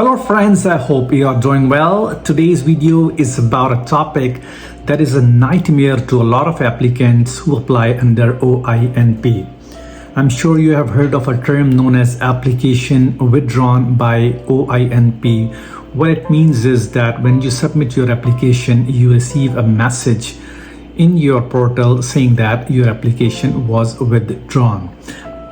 Hello friends, I hope you are doing well. Today's video is about a topic that is a nightmare to a lot of applicants who apply under OINP. I'm sure you have heard of a term known as application withdrawn by OINP. What it means is that when you submit your application, you receive a message in your portal saying that your application was withdrawn.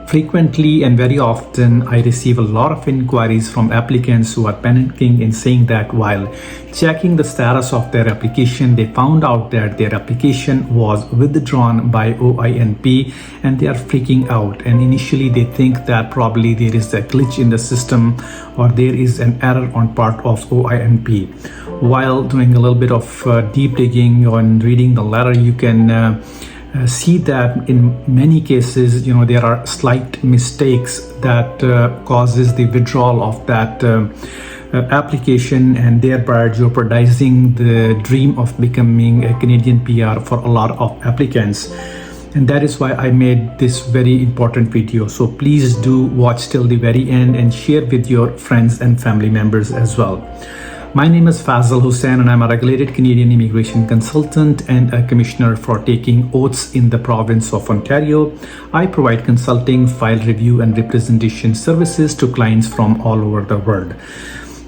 Frequently and very often, I receive a lot of inquiries from applicants who are panicking and saying that while checking the status of their application, they found out that their application was withdrawn by OINP and they are freaking out. And initially they think that probably there is a glitch in the system or there is an error on part of OINP. While doing a little bit of deep digging and reading the letter, you can see that in many cases, there are slight mistakes that causes the withdrawal of that application and thereby jeopardizing the dream of becoming a Canadian PR for a lot of applicants. And that is why I made this very important video. So please do watch till the very end and share with your friends and family members as well. My name is Faisal Hussain and I'm a regulated Canadian immigration consultant and a commissioner for taking oaths in the province of Ontario. I provide consulting, file review and representation services to clients from all over the world.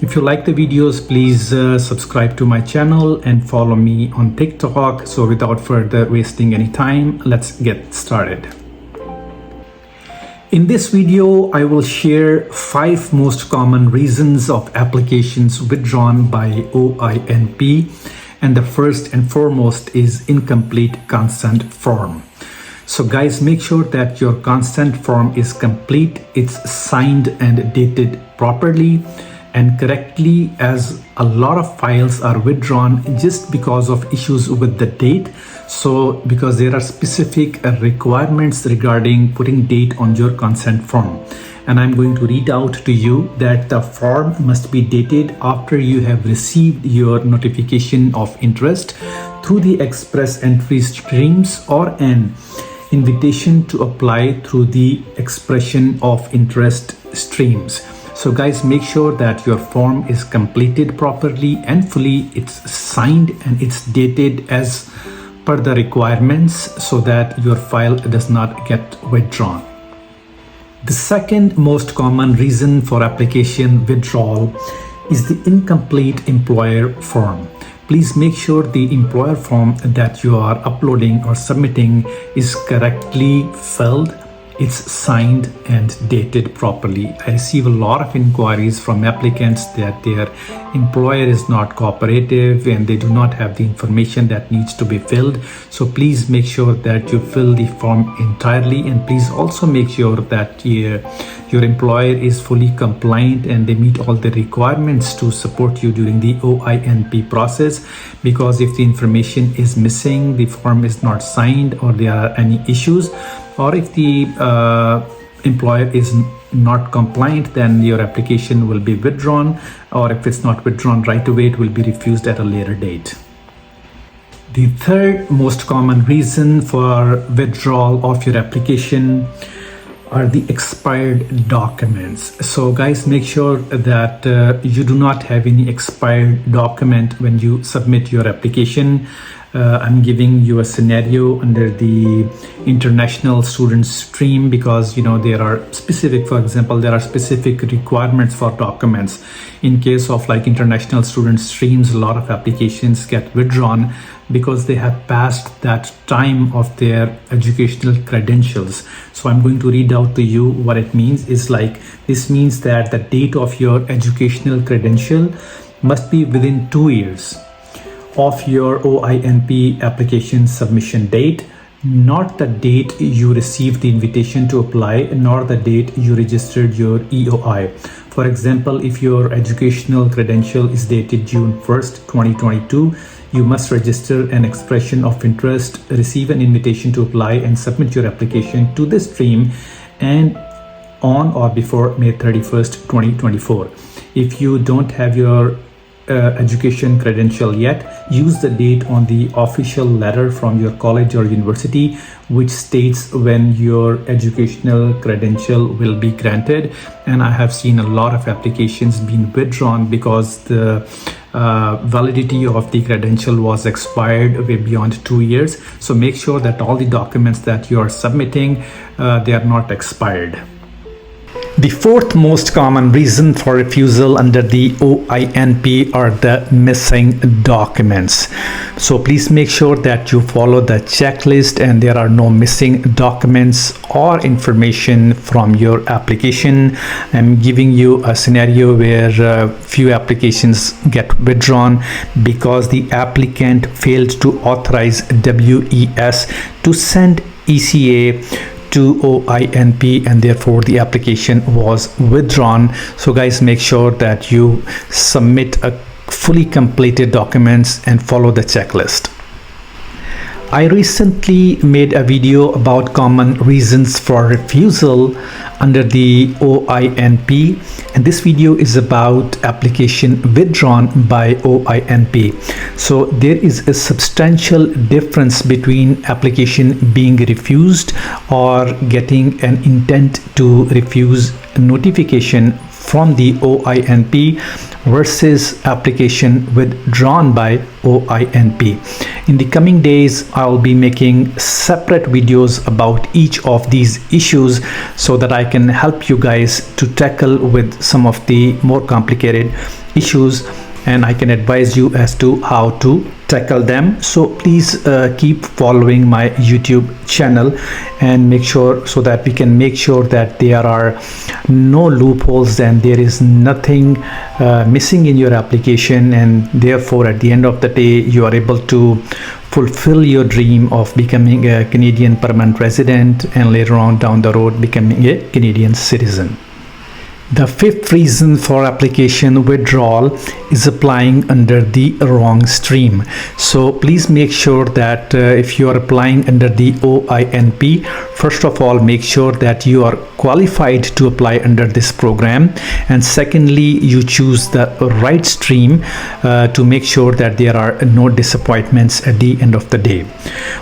If you like the videos, please subscribe to my channel and follow me on TikTok. So without further wasting any time, let's get started. In this video, I will share 5 most common reasons of applications withdrawn by OINP, and the first and foremost is incomplete consent form. So guys, make sure that your consent form is complete, it's signed and dated properly and correctly, as a lot of files are withdrawn just because of issues with the date. So because there are specific requirements regarding putting date on your consent form, and I'm going to read out to you that the form must be dated after you have received your notification of interest through the express entry streams or an invitation to apply through the expression of interest streams. So guys, make sure that your form is completed properly and fully, it's signed and it's dated as per the requirements so that your file does not get withdrawn. The second most common reason for application withdrawal is the incomplete employer form. Please make sure the employer form that you are uploading or submitting is correctly filled, it's signed and dated properly. I receive a lot of inquiries from applicants that their employer is not cooperative and they do not have the information that needs to be filled. So please make sure that you fill the form entirely, and please also make sure that your employer is fully compliant and they meet all the requirements to support you during the OINP process. Because if the information is missing, the form is not signed, or there are any issues, or if the employer is not compliant, then your application will be withdrawn, or if it's not withdrawn right away, it will be refused at a later date. The third most common reason for withdrawal of your application are the expired documents. So guys, make sure that you do not have any expired document when you submit your application. I'm giving you a scenario under the international student stream because there are specific, for example, there are specific requirements for documents. In case of like international student streams, a lot of applications get withdrawn because they have passed that time of their educational credentials. So I'm going to read out to you what it means. Is like, this means that the date of your educational credential must be within 2 years of your OINP application submission date, not the date you received the invitation to apply, nor the date you registered your EOI. For example, if your educational credential is dated June 1st, 2022, you must register an expression of interest, receive an invitation to apply, and submit your application to the stream and on or before May 31st, 2024. If you don't have your education credential yet, use the date on the official letter from your college or university which states when your educational credential will be granted. And I have seen a lot of applications being withdrawn because the validity of the credential was expired way beyond 2 years. So make sure that all the documents that you are submitting, they are not expired. The fourth most common reason for refusal under the OINP are the missing documents. So please make sure that you follow the checklist and there are no missing documents or information from your application. I'm giving you a scenario where few applications get withdrawn because the applicant failed to authorize WES to send ECA to OINP, and therefore the application was withdrawn. So guys, make sure that you submit a fully completed documents and follow the checklist. I recently made a video about common reasons for refusal under the OINP, and this video is about application withdrawn by OINP. So there is a substantial difference between application being refused or getting an intent to refuse notification from the OINP versus application withdrawn by OINP. In the coming days, I'll be making separate videos about each of these issues so that I can help you guys to tackle with some of the more complicated issues, and I can advise you as to how to tackle them. So please keep following my YouTube channel and make sure so that we can make sure that there are no loopholes and there is nothing missing in your application, and therefore at the end of the day you are able to fulfill your dream of becoming a Canadian permanent resident and later on down the road becoming a Canadian citizen. The fifth reason for application withdrawal is applying under the wrong stream. So please make sure that if you are applying under the OINP, first of all, make sure that you are qualified to apply under this program, and secondly, you choose the right stream to make sure that there are no disappointments at the end of the day.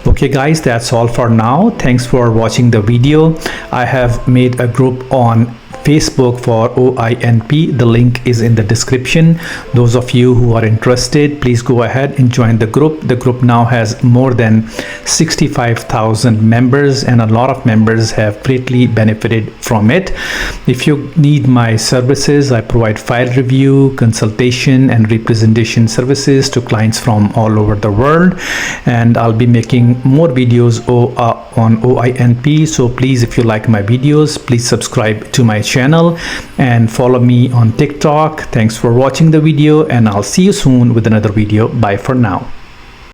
Okay guys, that's all for now. Thanks for watching the video. I have made a group on Facebook for OINP. The link is in the description. Those of you who are interested, please go ahead and join the group. The group now has more than 65,000 members, and a lot of members have greatly benefited from it. If you need my services, I provide file review, consultation, and representation services to clients from all over the world, and I'll be making more videos on OINP. So please, if you like my videos, please subscribe to my channel and follow me on TikTok. Thanks for watching the video, and I'll see you soon with another video. Bye for now.